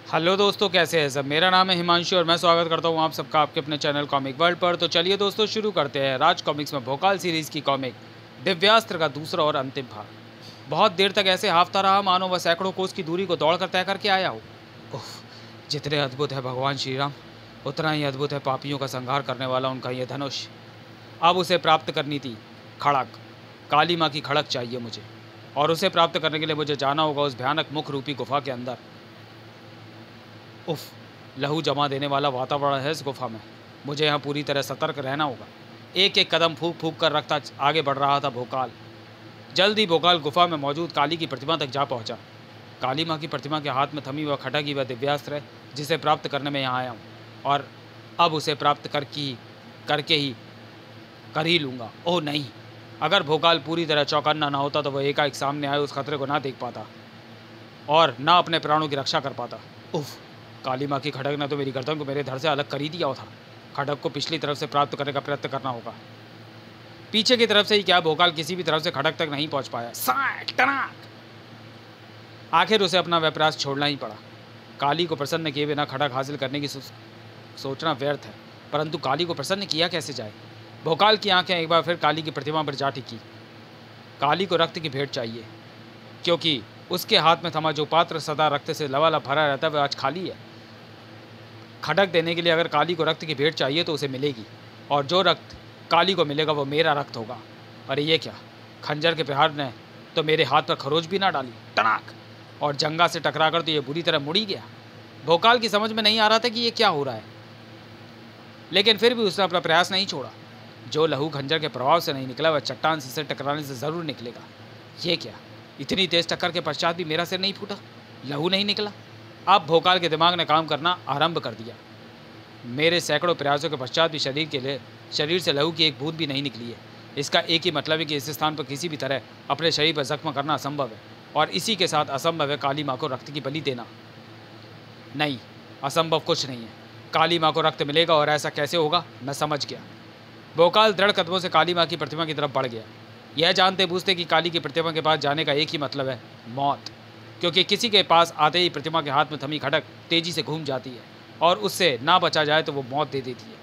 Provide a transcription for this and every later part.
Hello दोस्तों, कैसे हैं सब। मेरा नाम है हिमांशु और मैं स्वागत करता हूं आप सबका आपके अपने चैनल कॉमिक वर्ल्ड पर। तो चलिए दोस्तों शुरू करते हैं राज कॉमिक्स में भोकाल सीरीज़ की कॉमिक दिव्यास्त्र का दूसरा और अंतिम भाग। बहुत देर तक ऐसे हाफता रहा मानो वह सैकड़ों कोस की दूरी को दौड़ कर तय करके आया हो। उफ, जितने अद्भुत है भगवान श्री राम, उतना ही अद्भुत है पापियों का संहार करने वाला उनका यह धनुष। अब उसे प्राप्त करनी थी खड़क, काली माँ की खड़क चाहिए मुझे, और उसे प्राप्त करने के लिए मुझे जाना होगा उस भयानक मुख रूपी गुफा के अंदर। उफ, लहू जमा देने वाला वातावरण है इस गुफा में। मुझे यहाँ पूरी तरह सतर्क रहना होगा। एक एक कदम फूक फूक कर रखता आगे बढ़ रहा था भोकाल। जल्द ही भोकाल गुफा में मौजूद काली की प्रतिमा तक जा पहुँचा। काली माँ की प्रतिमा के हाथ में थमी वह खटकी वह दिव्यास्त्र है जिसे प्राप्त करने में यहाँ आया हूँ, और अब उसे प्राप्त करके ही कर ही लूँगा। ओह नहीं, अगर भोकाल पूरी तरह चौकन्ना ना होता तो वह एकाएक सामने आए उस खतरे को ना देख पाता और ना अपने प्राणों की रक्षा कर पाता। उफ, काली माँ की खड़क ने तो मेरी गर्दन को मेरे धड़ से अलग कर ही दिया था। खड़क को पिछली तरफ से प्राप्त करने का प्रयत्न करना होगा। पीछे की तरफ से ही क्या, भोकाल किसी भी तरफ से खड़क तक नहीं पहुंच पाया। आखिर उसे अपना वह प्रयास छोड़ना ही पड़ा। काली को प्रसन्न किए बिना खड़क हासिल करने की सोचना व्यर्थ है, परंतु काली को प्रसन्न किया कैसे जाए। भोकाल की आंखें एक बार फिर काली की प्रतिमा पर जा टिकी। काली को रक्त की भेंट चाहिए, क्योंकि उसके हाथ में थमा जो पात्र सदा रक्त से लबालब भरा रहता है वह आज खाली है। खटक देने के लिए अगर काली को रक्त की भेंट चाहिए तो उसे मिलेगी, और जो रक्त काली को मिलेगा वो मेरा रक्त होगा। अरे ये क्या, खंजर के प्रहार ने तो मेरे हाथ पर खरोच भी ना डाली, टनाक, और जंगा से टकराकर तो ये बुरी तरह मुड़ी गया। भोकाल की समझ में नहीं आ रहा था कि ये क्या हो रहा है, लेकिन फिर भी उसने अपना प्रयास नहीं छोड़ा। जो लहू खंजर के प्रभाव से नहीं निकला वह चट्टान से टकराने से ज़रूर निकलेगा। ये क्या, इतनी तेज टक्कर के पश्चात भी मेरा सिर नहीं फूटा, लहू नहीं निकला। अब भोकाल के दिमाग ने काम करना आरंभ कर दिया। मेरे सैकड़ों प्रयासों के पश्चात भी शरीर से लहू की एक बूंद भी नहीं निकली है। इसका एक ही मतलब है कि इस स्थान पर किसी भी तरह अपने शरीर पर जख्म करना असंभव है, और इसी के साथ असंभव है काली माँ को रक्त की बलि देना। नहीं, असंभव कुछ नहीं है। काली माँ को रक्त मिलेगा, और ऐसा कैसे होगा मैं समझ गया। भोकाल दृढ़ कदमों से काली माँ की प्रतिमा की तरफ बढ़ गया, यह जानते बूझते कि काली की प्रतिमा के पास जाने का एक ही मतलब है, मौत। क्योंकि किसी के पास आते ही प्रतिमा के हाथ में थमी खड़क तेजी से घूम जाती है, और उससे ना बचा जाए तो वो मौत दे देती है।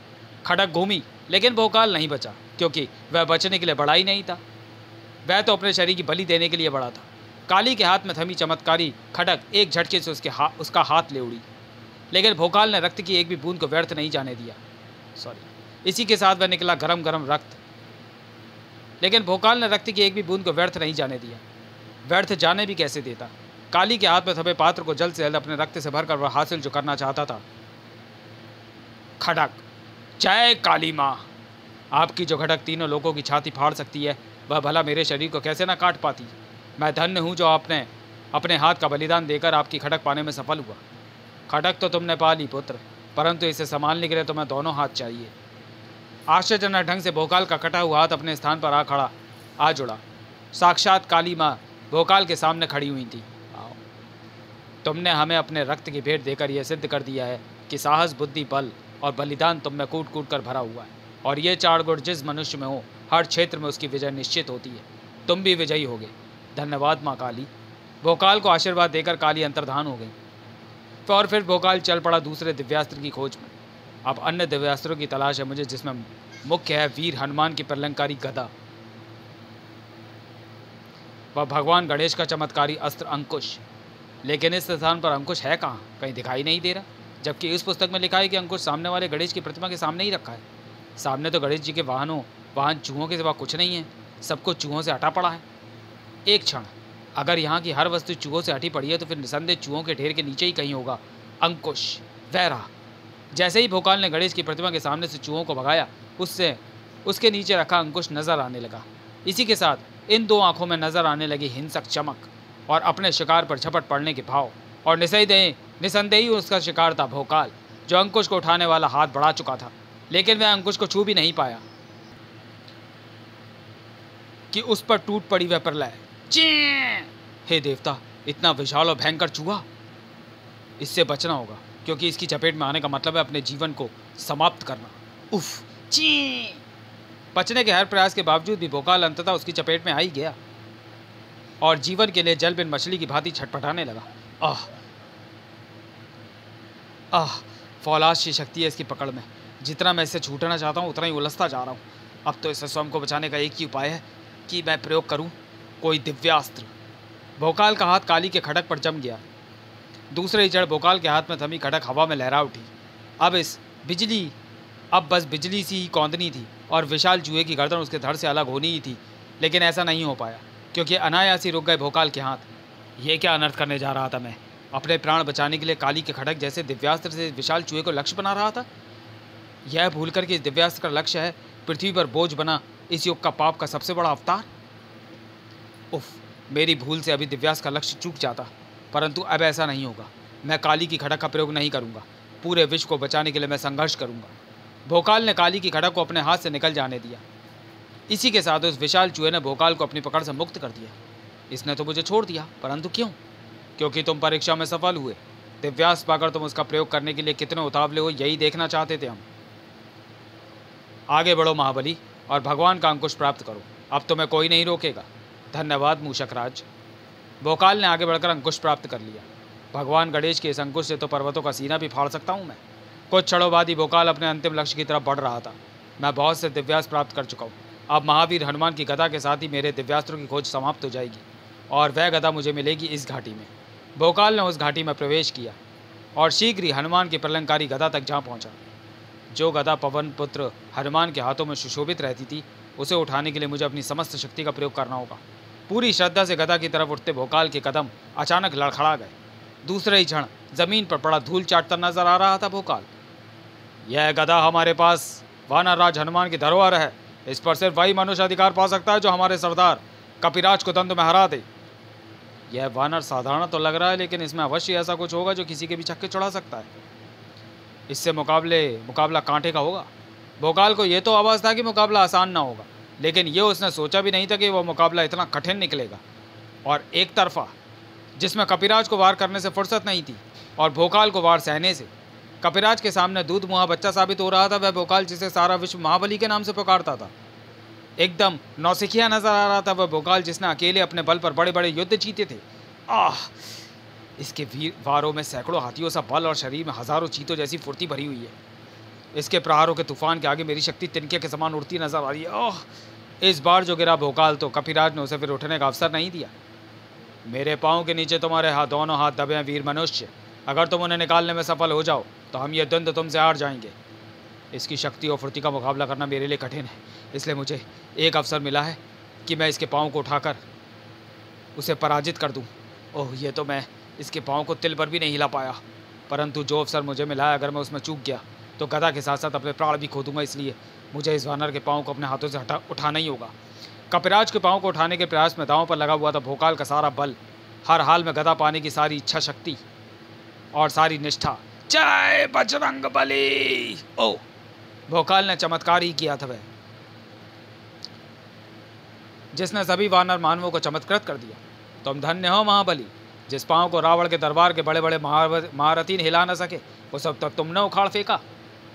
खड़क घूमी, लेकिन भोकाल नहीं बचा, क्योंकि वह बचने के लिए बड़ा ही नहीं था। वह तो अपने शरीर की बलि देने के लिए बड़ा था। काली के हाथ में थमी चमत्कारी खड़क एक झटके से उसका हाथ ले उड़ी, लेकिन भोकाल ने रक्त की एक भी बूंद को व्यर्थ नहीं जाने दिया। इसी के साथ वह निकला गरम गरम रक्त, लेकिन भोकाल ने रक्त की एक भी बूंद को व्यर्थ नहीं जाने दिया। व्यर्थ जाने भी कैसे देता। काली के हाथ में थमे पात्र को जल्द से जल्द अपने रक्त से भरकर वह हासिल जो करना चाहता था। खड़क, जय काली माँ। आपकी जो खड़क तीनों लोगों की छाती फाड़ सकती है, वह भला मेरे शरीर को कैसे ना काट पाती। मैं धन्य हूँ जो आपने अपने हाथ का बलिदान देकर आपकी खड़क पाने में सफल हुआ। खड़क तो तुमने पा ली पुत्र, परंतु इसे संभालने के लिए तुम्हें दोनों हाथ चाहिए। आश्चर्यजनक ढंग से भोकाल का कटा हुआ हाथ अपने स्थान पर आ जुड़ा। साक्षात काली माँ भोकाल के सामने खड़ी हुई थी। तुमने हमें अपने रक्त की भेंट देकर यह सिद्ध कर दिया है कि साहस, बुद्धि, बल और बलिदान तुम में कूट कूट कर भरा हुआ है, और ये चार गुण जिस मनुष्य में हो हर क्षेत्र में उसकी विजय निश्चित होती है। तुम भी विजयी होगे। धन्यवाद माँ काली। भोकाल को आशीर्वाद देकर काली अंतर्धान हो गई, और फिर भोकाल चल पड़ा दूसरे दिव्यास्त्र की खोज में। अब अन्य दिव्यास्त्रों की तलाश है मुझे, जिसमें मुख्य है वीर हनुमान की प्रलंकारी गदा, वह भगवान गणेश का चमत्कारी अस्त्र अंकुश। लेकिन इस स्थान पर अंकुश है कहाँ, कहीं दिखाई नहीं दे रहा, जबकि इस पुस्तक में लिखा है कि अंकुश सामने वाले गणेश की प्रतिमा के सामने ही रखा है। सामने तो गणेश जी के वाहन चूहों के सिवा कुछ नहीं है, सब कुछ चूहों से हटा पड़ा है। एक क्षण, अगर यहाँ की हर वस्तु चूहों से हटी पड़ी है तो फिर निसंदेह चूहों के ढेर के नीचे ही कहीं होगा अंकुश। वह रहा। जैसे ही भोकाल ने गणेश की प्रतिमा के सामने से चूहों को भगाया, उसके नीचे रखा अंकुश नजर आने लगा। इसी के साथ इन दो आंखों में नजर आने लगी हिंसक चमक और अपने शिकार पर झपट पड़ने के भाव, और निसंदेही उसका शिकार था भोकाल, जो अंकुश को उठाने वाला हाथ बढ़ा चुका था, लेकिन वह अंकुश को छू भी नहीं पाया कि उस पर टूट पड़ी वह प्रलय। हे देवता, इतना विशाल और भयंकर चूहा, इससे बचना होगा, क्योंकि इसकी चपेट में आने का मतलब है अपने जीवन को समाप्त करना। उफ, बचने के हर प्रयास के बावजूद भी भोकाल अंततः उसकी चपेट में आ ही गया, और जीवन के लिए जल बिन मछली की भांति छटपटाने लगा। आह, फौलाद सी शक्ति है इसकी पकड़ में। जितना मैं इससे छूटना चाहता हूँ उतना ही उलझता जा रहा हूँ। अब तो इससे स्वयं को बचाने का एक ही उपाय है कि मैं प्रयोग करूँ कोई दिव्यास्त्र। भोकाल का हाथ काली के खड़क पर जम गया। दूसरे ही क्षण भोकाल के हाथ में थमी खड़क हवा में लहरा उठी। अब बस बिजली सी ही कौंदनी थी और विशाल चूहे की गर्दन उसके धड़ से अलग होनी ही थी, लेकिन ऐसा नहीं हो पाया क्योंकि अनायास ही रुक गए भोकाल के हाथ। ये क्या अनर्थ करने जा रहा था मैं? अपने प्राण बचाने के लिए काली के खड़क जैसे दिव्यास्त्र से विशाल चूहे को लक्ष्य बना रहा था। यह भूल कर कि इस दिव्यास्त्र का लक्ष्य है पृथ्वी पर बोझ बना इस युग का पाप का सबसे बड़ा अवतार। उफ, मेरी भूल से अभी दिव्यास्त्र का लक्ष्य चूक जाता, परंतु अब ऐसा नहीं होगा। मैं काली की खड़क का प्रयोग नहीं करूंगा। पूरे विश्व को बचाने के लिए मैं संघर्ष करूंगा। भोकाल ने काली की खड़क को अपने हाथ से निकल जाने दिया। इसी के साथ उस विशाल चूहे ने भोकाल को अपनी पकड़ से मुक्त कर दिया। इसने तो मुझे छोड़ दिया, परंतु क्यों? क्योंकि तुम परीक्षा में सफल हुए। दिव्यास्त्र पाकर तुम उसका प्रयोग करने के लिए कितने उतावले हो, यही देखना चाहते थे हम। आगे बढ़ो महाबली और भगवान का अंकुश प्राप्त करो। अब तुम्हें कोई नहीं रोकेगा। धन्यवाद मूषकराज। भोकाल ने आगे बढ़कर अंकुश प्राप्त कर लिया। भगवान गणेश के इस अंकुश से तो पर्वतों का सीना भी फाड़ सकता हूँ मैं। कुछ क्षणों बाद ही भोकाल अपने अंतिम लक्ष्य की तरफ बढ़ रहा था। मैं बहुत से दिव्यास्त्र प्राप्त कर चुका हूँ। अब महावीर हनुमान की गदा के साथ ही मेरे दिव्यास्त्रों की खोज समाप्त हो जाएगी और वह गदा मुझे मिलेगी इस घाटी में। भोकाल ने उस घाटी में प्रवेश किया और शीघ्र ही हनुमान की प्रलंकारी गदा तक जा पहुँचा। जो गदा पवन पुत्र हनुमान के हाथों में सुशोभित रहती थी, उसे उठाने के लिए मुझे अपनी समस्त शक्ति का प्रयोग करना होगा। पूरी श्रद्धा से गदा की तरफ उठते भोकाल के कदम अचानक लड़खड़ा गए। दूसरे ही क्षण जमीन पर पड़ा धूल चाटता नजर आ रहा था भोकाल। यह गदा हमारे पास वानर राज हनुमान की धरोहर है। इस पर सिर्फ वही मनुष्य अधिकार पा सकता है जो हमारे सरदार कपिराज को द्वंद्व में हरा दे। यह वानर साधारण तो लग रहा है, लेकिन इसमें अवश्य ऐसा कुछ होगा जो किसी के भी छक्के चढ़ा सकता है। इससे मुकाबला कांटे का होगा। भोकाल को यह तो आवाज़ था कि मुकाबला आसान ना होगा, लेकिन ये उसने सोचा भी नहीं था कि वह मुकाबला इतना कठिन निकलेगा और एक तरफा, जिसमें कपिराज को वार करने से फुर्सत नहीं थी और भोकाल को वार सहने से। कपिराज के सामने दूध मुहा बच्चा साबित हो रहा था वह भोकाल जिसे सारा विश्व महाबली के नाम से पुकारता था। एकदम नौसिखिया नजर आ रहा था वह भोकाल जिसने अकेले अपने बल पर बड़े बड़े युद्ध जीते थे। इसके वीर वारों में सैकड़ों हाथियों सा बल और शरीर में हजारों चीतों जैसी फुर्ती भरी हुई है। इसके प्रहारों के तूफान के आगे मेरी शक्ति तिनके के समान उड़ती नजर आ रही है। इस बार जो गिरा भोकाल, तो कपिराज ने उसे फिर उठने का अवसर नहीं दिया। मेरे पाँव के नीचे तुम्हारे दोनों हाथ दबे हैं वीर मनुष्य। अगर तुम उन्हें निकालने में सफल हो जाओ तो हम ये द्वंद्व तुमसे हार जाएंगे। इसकी शक्ति और फुर्ती का मुकाबला करना मेरे लिए कठिन है, इसलिए मुझे एक अवसर मिला है कि मैं इसके पाँव को उठाकर उसे पराजित कर दूं। ओह, ये तो मैं इसके पाँव को तिल पर भी नहीं हिला पाया, परंतु जो अवसर मुझे मिला है, अगर मैं उसमें चूक गया तो गदा के साथ साथ अपने प्राण भी खो दूंगा। इसलिए मुझे इस वानर के पाँव को अपने हाथों से उठाना ही होगा। कपिराज के पाँव को उठाने के प्रयास में दांव पर लगा हुआ था भोकाल का सारा बल, हर हाल में गदा पाने की सारी इच्छा शक्ति और सारी निष्ठा। जय बजरंग बली। ओ, भोकाल ने चमत्कार ही किया था वह, जिसने सभी वानर मानवों को चमत्कृत कर दिया। तुम धन्य हो महाबली, जिस पाँव को रावण के दरबार के बड़े बड़े महारथी ने हिला न सके वो सब तक तुमने उखाड़ फेंका।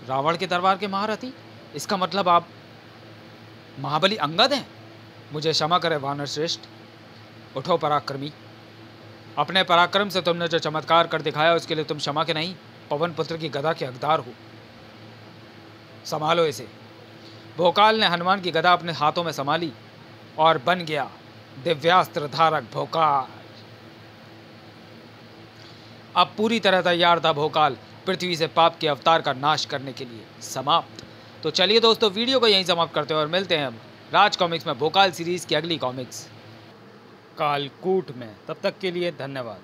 रावण के दरबार के महारथी? इसका मतलब आप महाबली अंगद हैं? मुझे क्षमा करे वानर श्रेष्ठ। उठो पराक्रमी, अपने पराक्रम से तुमने जो चमत्कार कर दिखाया उसके लिए तुम क्षमा के नहीं, पवन पुत्र की गदा के हकदार हो। संभालो इसे। भोकाल ने हनुमान की गदा अपने हाथों में संभाली और बन गया दिव्यास्त्र धारक भोकाल। अब पूरी तरह तैयार था भोकाल पृथ्वी से पाप के अवतार का नाश करने के लिए। समाप्त। तो चलिए दोस्तों, वीडियो को यहीं समाप्त करते हैं और मिलते हैं हम राज कॉमिक्स में भोकाल सीरीज की अगली कॉमिक्स कालकूट में। तब तक के लिए धन्यवाद।